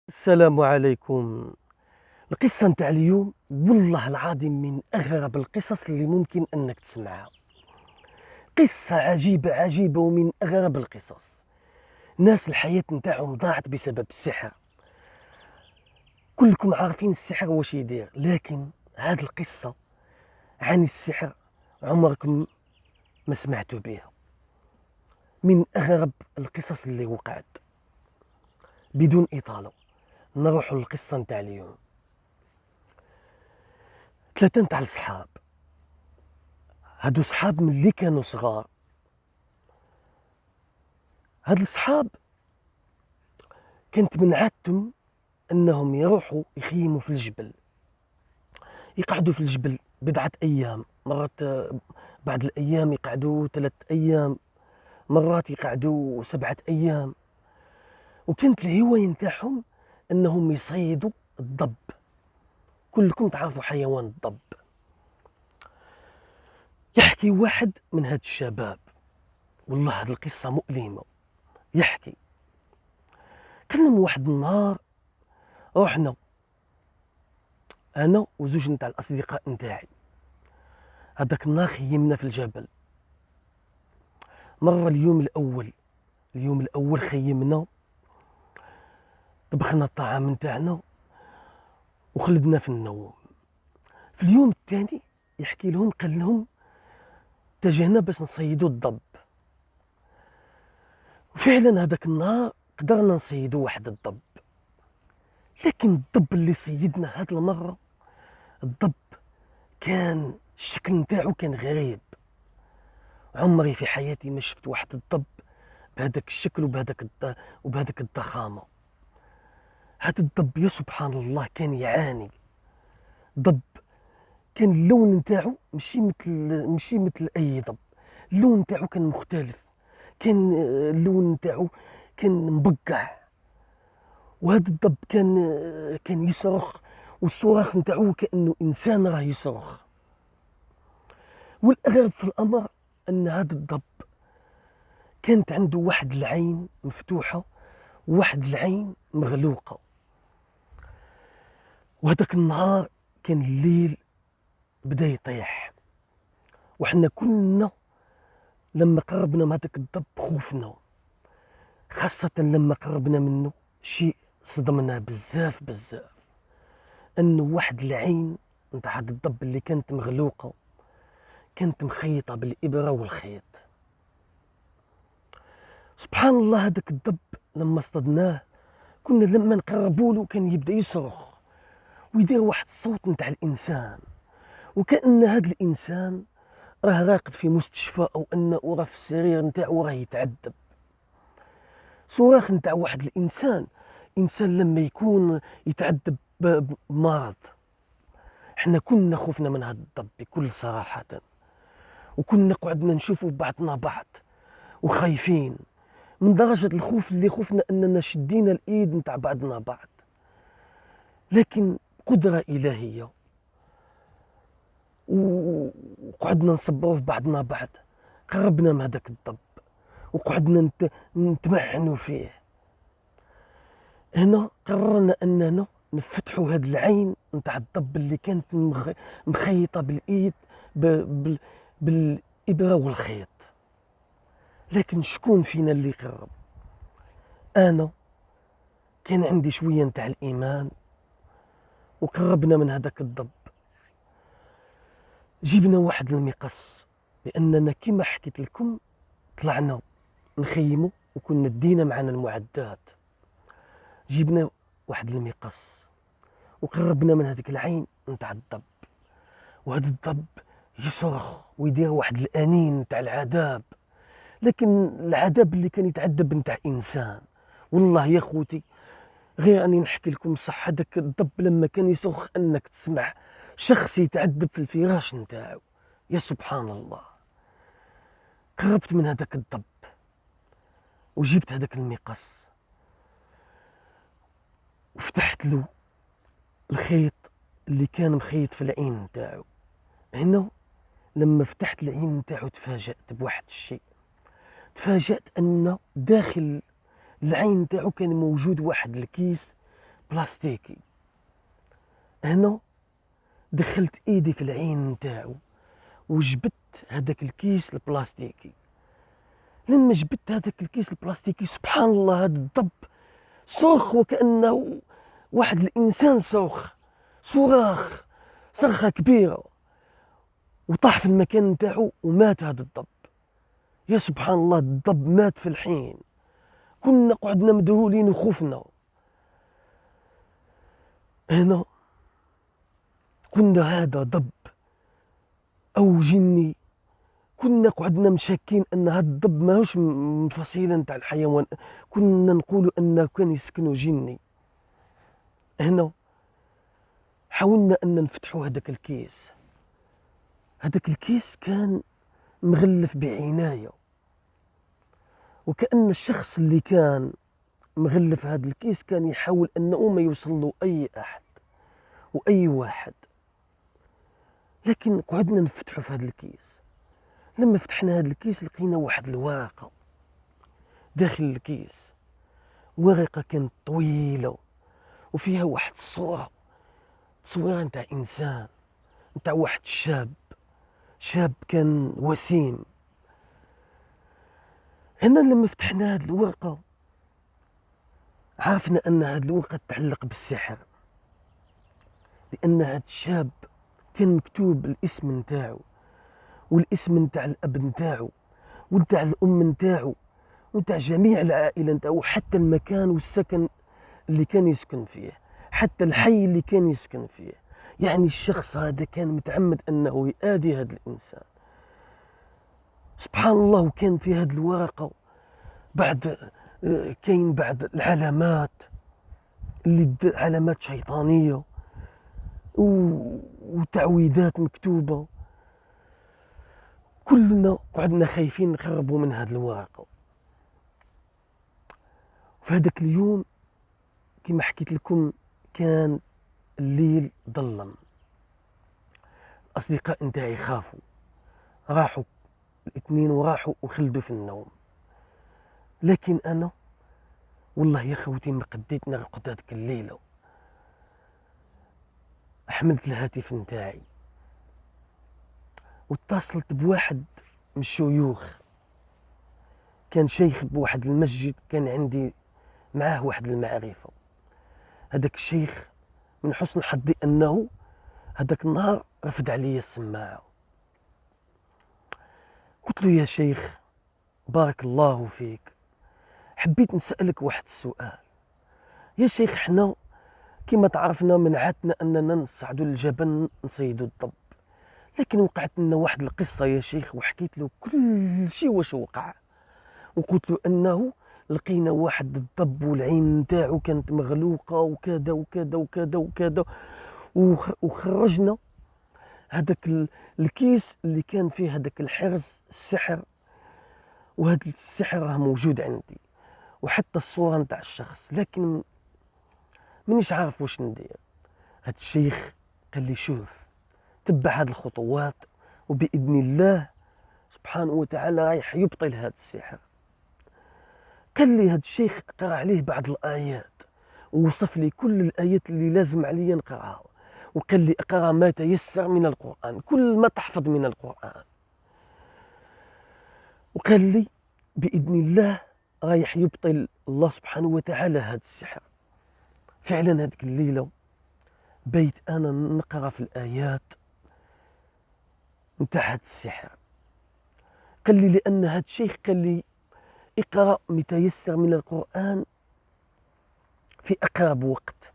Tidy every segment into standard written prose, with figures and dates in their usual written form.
السلام عليكم. القصة نتاع اليوم والله العظيم من أغرب القصص اللي ممكن أنك تسمعها. قصة عجيبة عجيبة ومن أغرب القصص. ناس الحياة نتاعهم ضاعت بسبب السحر. كلكم عارفين السحر واش يدير، لكن هذه القصة عن السحر عمركم ما سمعتوا بها. من أغرب القصص اللي وقعت. بدون إطالة نروح للقصة نتاع اليوم. ثلاثة نتاع الصحاب، هادو صحاب من اللي كانوا صغار. هاد الصحاب كانت من عادتهم انهم يروحوا يخيموا في الجبل، يقعدوا في الجبل بضعة ايام، مرات بعض الايام يقعدوا 3 ايام، مرات يقعدوا 7 ايام. وكانت الهواية نتاعهم انهم يصيدوا الضب. كلكم تعرفوا حيوان الضب. يحكي واحد من هاد الشباب، والله هاد القصة مؤلمة. يحكي قال لهم واحد النهار رحنا انا وزوج نتاع الاصدقاء نتاعي. هذاك النهار خيمنا في الجبل. مره اليوم الاول خيمنا، طبخنا الطعام نتاعنا وخلدنا في النوم. في اليوم الثاني يحكي لهم قال لهم اتجهنا باش نصيدوا الضب. وفعلا هذاك النهار قدرنا نصيدوا واحد الضب، لكن الضب اللي صيدنا هاد المره، الضب كان الشكل نتاعو كان غريب. عمري في حياتي ما شفت واحد الضب بهذاك الشكل وبهذاك الضخامه. هذا الضب يا سبحان الله كان يعاني. ضب كان اللون نتاعو ماشي مثل اي ضب. اللون نتاعو كان مختلف. كان اللون نتاعو كان مبقع. وهذا الضب كان يصرخ، والصراخ نتاعو كانه انسان راه يصرخ. والاغرب في الامر ان هذا الضب كانت عنده واحد العين مفتوحه وواحد العين مغلوقه. وهذاك النهار كان الليل بدا يطيح، وحنا كلنا لما قربنا من هذاك الضب خوفنا، خاصة لما قربنا منه. شيء صدمنا بزاف بزاف، انه واحد العين نتاع هذا الضب اللي كانت مغلوقة كانت مخيطة بالإبرة والخيط. سبحان الله هذاك الضب لما اصطدناه كنا لما نقربوا له كان يبدا يصرخ ويدير واحد الصوت نتاع الإنسان، وكأن هذا الإنسان راه راقد في مستشفى او انه راه في السرير نتاعو راه يتعذب. صراخ نتاع واحد انسان لما يكون يتعذب بمرض. احنا كنا خفنا من هذا الضب بكل صراحة، وكنا قعدنا نشوفوا بعضنا بعض وخايفين من درجة الخوف اللي خفنا اننا شدينا الايد نتاع بعضنا بعض. لكن قدرة إلهية وقعدنا نصبروا في بعضنا بعض. قربنا من هذاك الضب وقعدنا نتمعنوا فيه. هنا قررنا اننا نفتحوا هاد العين نتاع الضب اللي كانت مخيطه بالايد بالابره والخيط. لكن شكون فينا اللي قرب؟ انا كان عندي شويه نتاع الايمان وقربنا من هذاك الضب. جبنا واحد المقص، لاننا كما حكيت لكم طلعنا نخيموا وكنا دينا معنا المعدات. جبنا واحد المقص وقربنا من هذيك العين نتاع الضب. وهذا الضب يصرخ ويدير واحد الانين نتاع العذاب، لكن العذاب اللي كان يتعذب نتاع انسان. والله يا خوتي غير اني نحكي لكم صح، هذاك الضب لما كان يصرخ انك تسمع شخص يتعذب في الفراش نتاعو. يا سبحان الله. قربت من هذاك الضب وجبت هذاك المقص وفتحت له الخيط اللي كان مخيط في العين نتاعو. هنا لما فتحت العين نتاعو تفاجأت بواحد الشيء. تفاجأت أن داخل العين نتاعو كان موجود واحد الكيس بلاستيكي. هنا دخلت ايدي في العين نتاعو وجبت هذاك الكيس البلاستيكي. لما جبت هذاك الكيس البلاستيكي سبحان الله هذا الضب صرخ وكأنه واحد الإنسان صراخ صرخة كبيرة وطاح في المكان نتاعو ومات هذا الضب. يا سبحان الله الضب مات في الحين. كنا قعدنا مذهولين وخفنا. هنا كنا هذا ضب أو جني. كنا قعدنا مشاكين أن هذا الضب ماهوش من فصيلة نتاع الحيوان. كنا نقولوا أنه كان يسكنوا جني. هنا حاولنا أن نفتحوا هذاك الكيس. هذاك الكيس كان مغلف بعناية وكأن الشخص اللي كان مغلف هذا الكيس كان يحاول أنه ما يوصل له أي أحد وأي واحد. لكن قعدنا نفتحوا في هذا الكيس. لما فتحنا هذا الكيس لقينا واحد الورقة داخل الكيس. ورقة كانت طويلة وفيها واحد الصورة، تصويرة نتاع إنسان، نتاع واحد شاب كان وسيم. هنا لما فتحنا هذه الورقة عرفنا أن هذه الورقة تتعلق بالسحر، لأن هذا الشاب كان مكتوب الاسم نتاعو والاسم نتاع الأب نتاعو ونتاع الأم نتاعو ونتاع جميع العائلة نتاعو، حتى المكان والسكن اللي كان يسكن فيه، حتى الحي اللي كان يسكن فيه. يعني الشخص هذا كان متعمد أنه يؤذي هذا الإنسان. سبحان الله. وكان في هذه الورقة كاين بعض العلامات علامات شيطانية وتعويذات مكتوبة. كلنا قعدنا خايفين نقربوا من هذه الورقة. في هذاك اليوم كما حكيت لكم كان الليل ظلم. الأصدقاء نتاعي خافوا، راحوا الاثنين وراحوا وخلدوا في النوم. لكن أنا والله يا خوتي ما قديت نرقد هذيك الليلة. حملت الهاتف نتاعي واتصلت بواحد من الشيوخ، كان شيخ بواحد المسجد، كان عندي معاه واحد المعرفة. هذاك الشيخ من حسن حظي أنه هذاك النهار رفد علي السماعة. قلت له يا شيخ بارك الله فيك، حبيت نسألك واحد السؤال. يا شيخ احنا كما تعرفنا من عادتنا أننا نصعدوا للجبل نصيدوا الضب، لكن وقعت لنا واحد القصة يا شيخ وحكيت له كل شيء واش وقع. وقلت له أنه لقينا واحد الضب والعين نتاعو كانت مغلوقة وكذا وكذا وكذا وكذا، وخرجنا هذاك الكيس اللي كان فيه هذاك الحرز السحر، وهذا السحر راه موجود عندي وحتى الصورة نتاع الشخص، لكن مانيش عارف واش ندير. هذا الشيخ قال لي شوف تبع هذه الخطوات وبإذن الله سبحانه وتعالى رايح يبطل هذا السحر. قال لي هذا الشيخ قرأ عليه بعض الآيات ووصف لي كل الآيات اللي لازم عليا نقرأها، وقال لي اقرأ ما تيسر من القرآن، كل ما تحفظ من القرآن، وقال لي بإذن الله رايح يبطل الله سبحانه وتعالى هذا السحر. فعلا هذيك الليلة بيت أنا نقرأ في الآيات نتاع هذا السحر. قال لي لأن هذا الشيخ قال لي اقرأ ما تيسر من القرآن في أقرب وقت،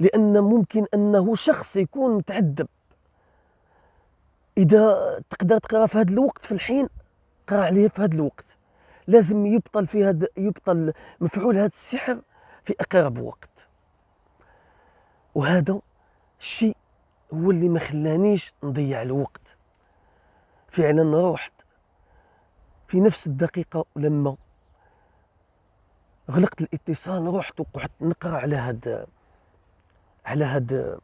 لأن ممكن أنه شخص يكون متعذب. إذا تقدر تقرأ في هذا الوقت في الحين قرأ عليه في هذا الوقت، لازم يبطل مفعول هذا السحر في أقرب وقت. وهذا الشيء هو اللي ما خلانيش نضيع الوقت. فعلا رحت في نفس الدقيقة لما غلقت الاتصال، رحت وقعدت نقرأ على هذا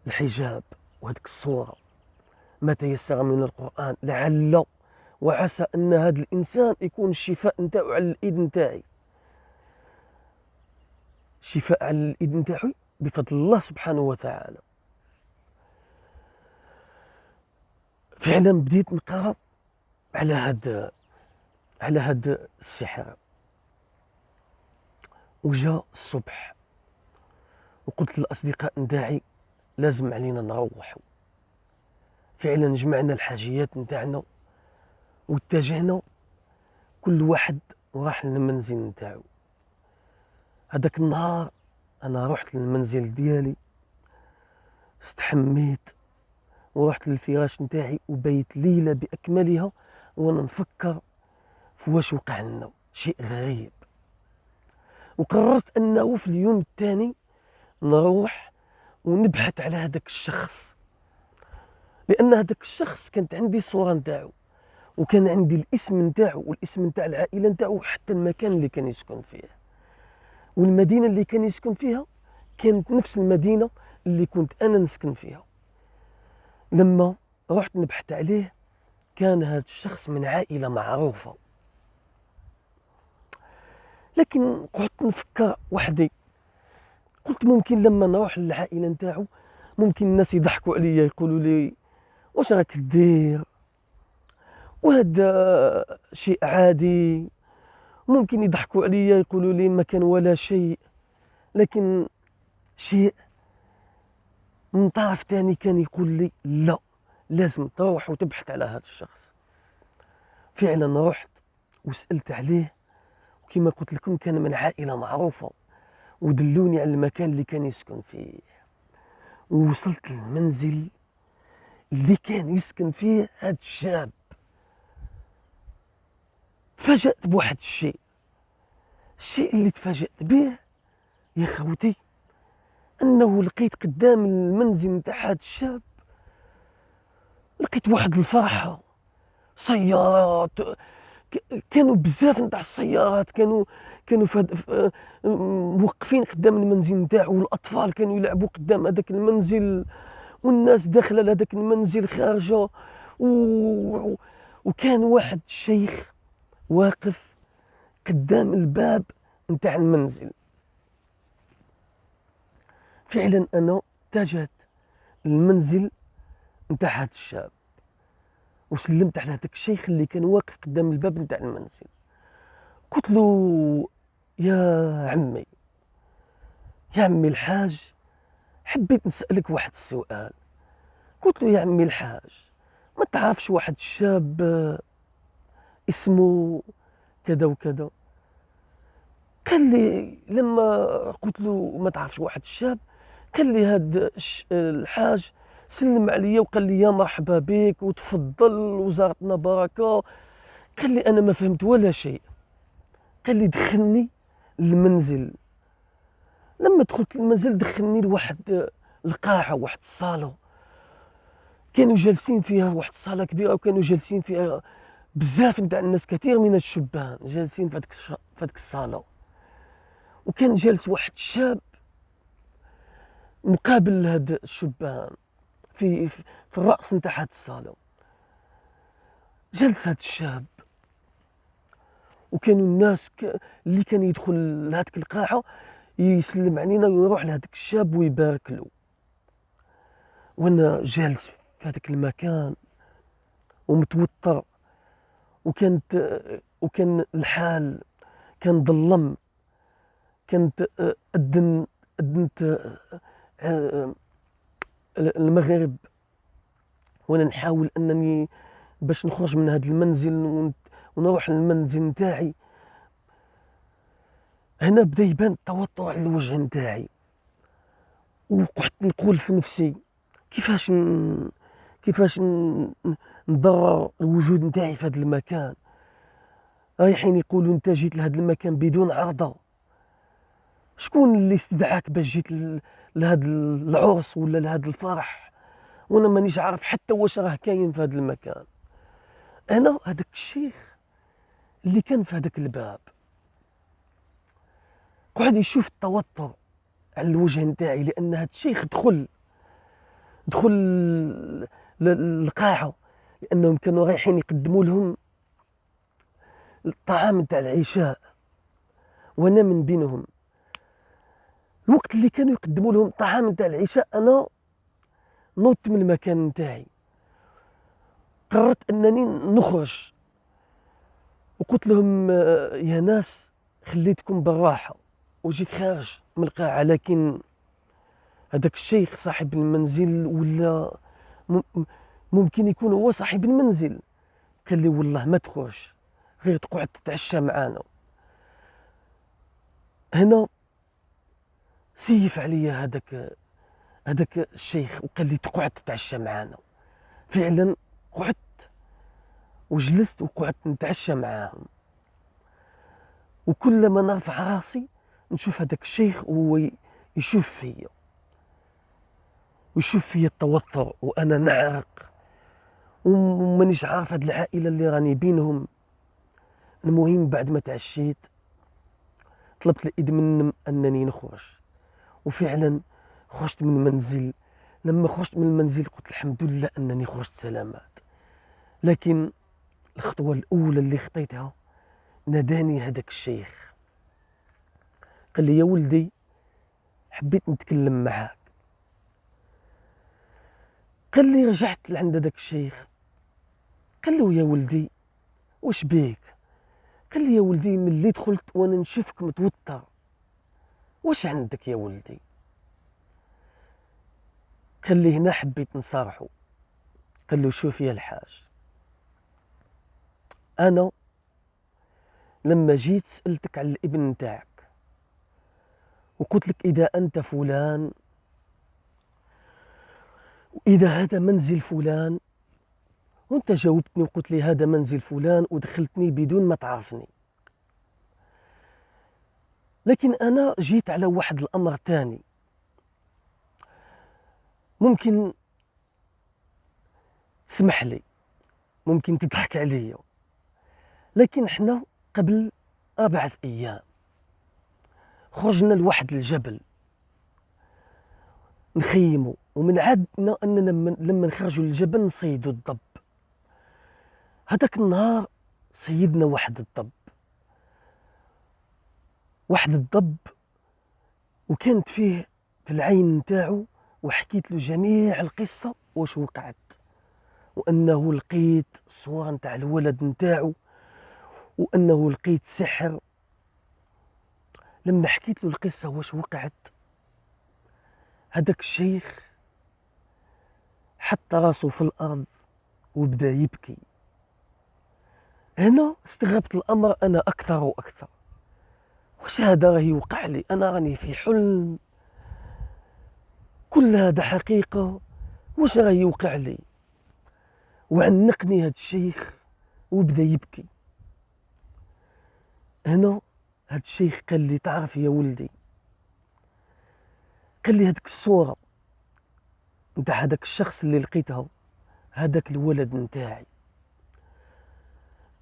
الحجاب وهذيك الصورة ما تيسر من القرآن، لعل وعسى أن هذا الإنسان يكون الشفاء نتاعو على الإيد نتاعي. شفاء على الإيد نتاعو بفضل الله سبحانه وتعالى. فعلا بديت نقرا على هاد السحر. وجا الصبح وقلت للأصدقاء نتاعي لازم علينا نروحوا. فعلا جمعنا الحاجيات نتاعنا واتجهنا كل واحد وراح للمنزل نتاعو. هذاك النهار انا رحت للمنزل ديالي، استحميت ورحت للفراش نتاعي وبيت ليلة بأكملها وانا نفكر في واش وقع لنا شيء غريب. وقررت انه في اليوم الثاني نروح ونبحث على هذاك الشخص، لان هذاك الشخص كانت عندي الصورة نتاعو وكان عندي الاسم نتاعو والاسم نتاع العائلة نتاعو وحتى المكان اللي كان يسكن فيه، والمدينة اللي كان يسكن فيها كانت نفس المدينة اللي كنت أنا نسكن فيها. لما رحت نبحث عليه كان هذا الشخص من عائلة معروفة. لكن قعدت نفكر وحدي، قلت ممكن لما نروح للعائلة نتاعو ممكن الناس يضحكوا عليا يقولوا لي واش راك دير، وهذا شيء عادي. ممكن يضحكوا عليا يقولوا لي ما كان ولا شيء. لكن شيء من طرف تاني كان يقول لي لا، لازم تروح وتبحث على هذا الشخص. فعلا رحت وسألت عليه، وكما قلت لكم كان من عائلة معروفة ودلوني على المكان اللي كان يسكن فيه. ووصلت للمنزل اللي كان يسكن فيه هذا الشاب. تفاجأت بواحد الشيء اللي تفاجأت به يا خوتي، انه لقيت قدام المنزل نتاع هذا الشاب لقيت واحد الفرحة، سيارات، كانوا بزاف نتاع السيارات كانوا موقفين قدام المنزل نتاعو، والاطفال كانوا يلعبوا قدام هذاك المنزل، والناس داخله لهذاك المنزل خارجه، وكان واحد الشيخ واقف قدام الباب نتاع المنزل. فعلا انا اتجهت للمنزل نتاع هذا الشاب وسلمت على هذاك الشيخ اللي كان واقف قدام الباب نتاع المنزل. قلت له يا عمي الحاج، حبيت نسألك واحد السؤال. قلت له يا عمي الحاج، ما تعرفش واحد الشاب اسمه كذا وكذا؟ قال لي لما قلت له ما تعرفش واحد الشاب، قال لي هاد الحاج سلم عليا وقال لي يا مرحبا بك وتفضل وزارتنا بركه. قال لي انا ما فهمت ولا شيء. قال لي دخلني للمنزل. لما دخلت المنزل دخلني لواحد القاعه، واحد الصاله كانوا جالسين فيها، واحد الصاله كبيره وكانوا جالسين فيها بزاف نتاع الناس، كثير من الشبان جالسين في هذيك الصاله. وكان جالس واحد الشاب مقابل هاد الشبان في الرأس نتاع هاد الصالة. جلس هاد الشاب وكانوا الناس اللي كان يدخل لهاديك القاعة يسلم علينا ويروح لهذاك الشاب ويبارك له. وانا جالس في هذاك المكان ومتوتر، وكان الحال كان ظلم، كانت أدنت المغرب وانا نحاول انني باش نخرج من هذا المنزل ونروح للمنزل نتاعي. هنا بدا يبان التوتر على الوجه نتاعي، وقعدت نقول في نفسي كيفاش نضرر الوجود نتاعي في هذا المكان. رايحين يقولوا انت جيت لهذا المكان بدون عرضه، شكون اللي استدعاك باش جيت لهذا العرس ولا لهذا الفرح وانا مانيش عارف حتى واش راه كاين في هذا المكان؟ انا هذاك الشيخ اللي كان في هذاك الباب قعد يشوف التوتر على الوجه نتاعي، لان هذا الشيخ دخل للقاعه لانهم كانوا رايحين يقدموا لهم الطعام نتاع العشاء، وانا من بينهم. الوقت اللي كانوا يقدموا لهم الطعام نتاع العشاء انا نوضت من المكان نتاعي، قررت انني نخرج وقلت لهم يا ناس خليتكم بالراحه وجيت خارج من القاعه، لكن هذاك الشيخ صاحب المنزل ولا ممكن يكون هو صاحب المنزل قال لي والله ما تخرج، غير تقعد تتعشى معانا. هنا سيف عليا هذاك الشيخ وقال لي تقعد تتعشى معانا. فعلا قعدت وجلست وقعدت نتعشى معاهم، وكلما نرفع راسي نشوف هذاك الشيخ وهو يشوف فيا ويشوف فيا التوتر وانا نعرق ومانيش عارف هاد العائله اللي راني بينهم. المهم بعد ما تعشيت طلبت الاذن منهم انني نخرج، وفعلا خرجت من المنزل. لما خرجت من المنزل قلت الحمد لله انني خرجت سلامات. لكن الخطوه الاولى اللي خطيتها ناداني هذاك الشيخ قال لي يا ولدي حبيت نتكلم معاك. قال لي رجعت لعند هذاك الشيخ قال له يا ولدي واش بيك؟ قال لي يا ولدي ملي دخلت وانا نشوفك متوتر، واش عندك يا ولدي؟ قال لي هنا حبيت نصارحه. قال له شوف يا الحاج، انا لما جيت سألتك على الابن نتاعك وقلت لك إذا أنت فلان وإذا هذا منزل فلان، وأنت جاوبتني وقلت لي هذا منزل فلان ودخلتني بدون ما تعرفني. لكن أنا جيت على واحد الأمر تاني، ممكن تسمح لي، ممكن تضحك علي، لكن احنا قبل 4 أيام خرجنا لواحد الجبل نخيموا، ومن عادنا أننا لما نخرجوا للجبل نصيدوا الضب. هذاك النهار صيدنا واحد الضب وكانت فيه في العين نتاعو، وحكيت له جميع القصة واش وقعت، وأنه لقيت الصورة نتاع الولد نتاعو وأنه لقيت سحر. لما حكيت له القصة واش وقعت هذاك الشيخ حط راسه في الأرض وبدا يبكي. هنا استغربت الأمر أنا أكثر وأكثر، واش هذا راهي وقع لي؟ أنا راني في حلم؟ كل هذا حقيقة؟ واش راهي وقع لي؟ وعنقني هذا الشيخ وبدا يبكي. هنا هذا الشيخ قال لي تعرف يا ولدي، قال لي هذيك الصورة نتاع هذاك الشخص اللي لقيتها هذاك الولد نتاعي.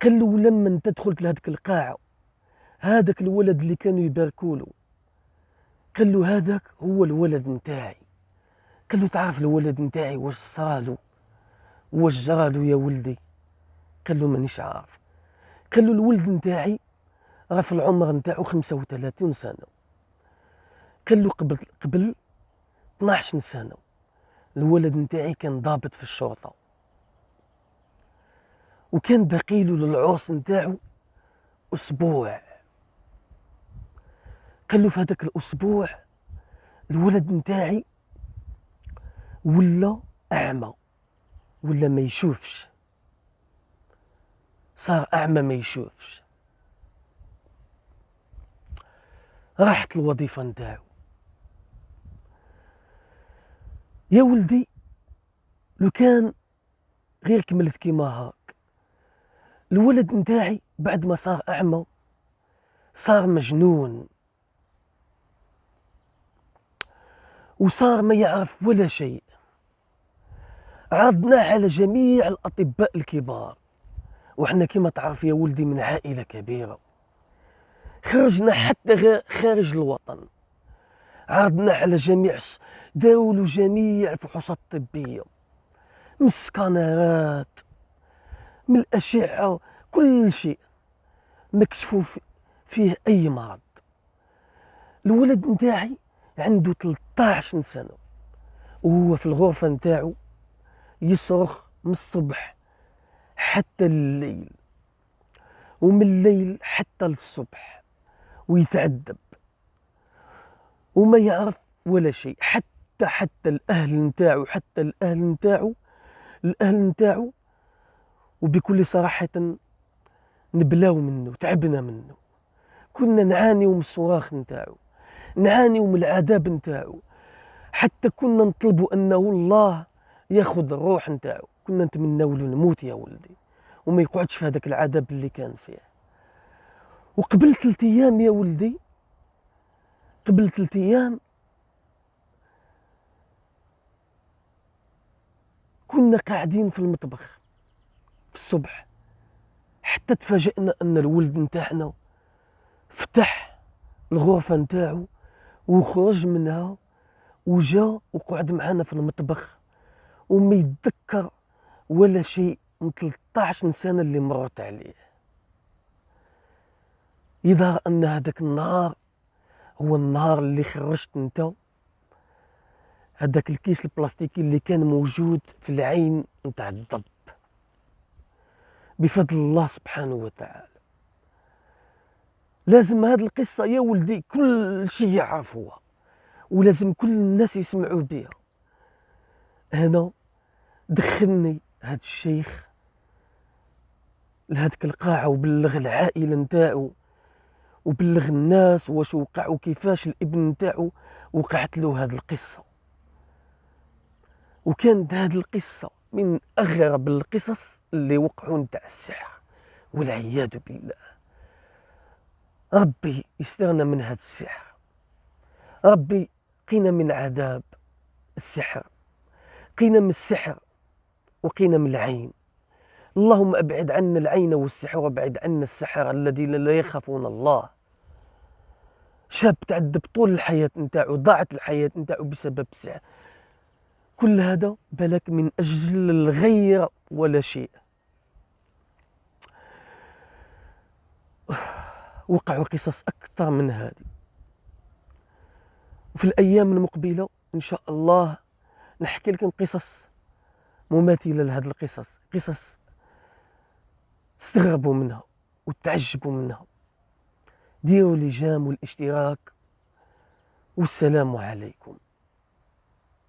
قال له لما انت دخلت لهذيك القاعة هذاك الولد اللي كانوا يباركوله، قال له هذاك هو الولد نتاعي. قال له تعرف الولد نتاعي واش صرالو واش جرالو يا ولدي؟ قال له مانيش عارف. قال له الولد نتاعي راه في العمر نتاعو 35 سنة. قال له قبل 12 سنة الولد نتاعي كان ضابط في الشرطة، وكان باقيله للعرس نتاعو أسبوع. قال له في هذاك الأسبوع الولد نتاعي ولا أعمى، ولا ما يشوفش، صار أعمى ما يشوفش. راحت الوظيفة نتاعو. يا ولدي لو كان غير كملت كيما هاك، الولد نتاعي بعد ما صار أعمى صار مجنون وصار ما يعرف ولا شيء. عرضناه على جميع الأطباء الكبار، وإحنا كما تعرف يا ولدي من عائلة كبيرة، خرجنا حتى خارج الوطن، عرضنا على داولوا جميع الفحوصات الطبية، من السكانرات من الأشعة، كل شيء ما كشفوا فيه أي مرض. الولد نتاعي عنده 13 سنة وهو في الغرفة نتاعو يصرخ من الصبح حتى الليل، ومن الليل حتى للصبح، ويتعذب وما يعرف ولا شيء. حتى الأهل نتاعو وبكل صراحة نبلاو منه، تعبنا منه، كنا نعانيو من الصراخ نتاعو، نعانيو من العذاب نتاعو، حتى كنا نطلبوا أنه الله ياخذ الروح نتاعو، كنا نتمناو له نموت يا ولدي وما يقعدش في هذاك العذاب اللي كان فيه. وقبل 3 أيام يا ولدي، قبل 3 أيام كنا قاعدين في المطبخ في الصبح، حتى تفاجئنا أن الولد نتاعنا فتح الغرفة نتاعو وخرج منها وجا وقعد معنا في المطبخ، وما يتذكر ولا شيء من 13 سنة اللي مرت عليه. يظهر أن هذاك النهار هو النهار اللي خرجت انت هذاك الكيس البلاستيكي اللي كان موجود في العين نتاع الضب، بفضل الله سبحانه وتعالى. لازم هذه القصة يا ولدي كل شيء يعرفوها، ولازم كل الناس يسمعوا بها. أنا دخلني هذا الشيخ لهذيك القاعة وبلغ العائلة نتاعو وبلغ الناس واش وقع وكيفاش الابن نتاعو وقعت له هذه القصة. وكانت هذه القصة من أغرب القصص اللي وقعوا نتاع السحر والعياذ بالله. ربي يسترنا من هذا السحر، ربي قينا من عذاب السحر، قينا من السحر وقينا من العين. اللهم أبعد عنا العين والسحر وابعد عنا السحر الذين لا يخافون الله. شاب تعذب طول الحياة نتاعو، ضاعت الحياة نتاعو بسبب السحر. كل هذا بالك من أجل الغير ولا شيء. وقعوا قصص أكثر من هذه، وفي الأيام المقبلة إن شاء الله نحكي لكم قصص مماثلة لهذه القصص، قصص تستغربوا منها وتعجبوا منها. ديروا لي جام والاشتراك، والسلام عليكم.